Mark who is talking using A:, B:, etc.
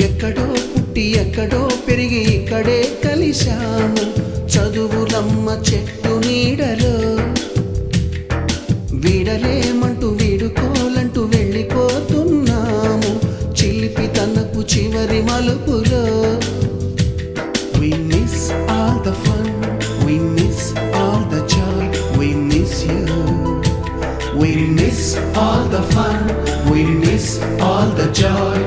A: ఎక్కడో పుట్టి ఎక్కడో పెరిగి ఇక్కడే కలిశాము, చదువులమ్మ చెట్టు నీడలో. వీడలేమంటూ వీడుకోలంటూ వెళ్ళిపోతున్నాము, చిలిపి తనపు చివరి మలుపులో. We miss all the fun, we miss all the joy, we miss you. We miss all the fun, we miss all the joy.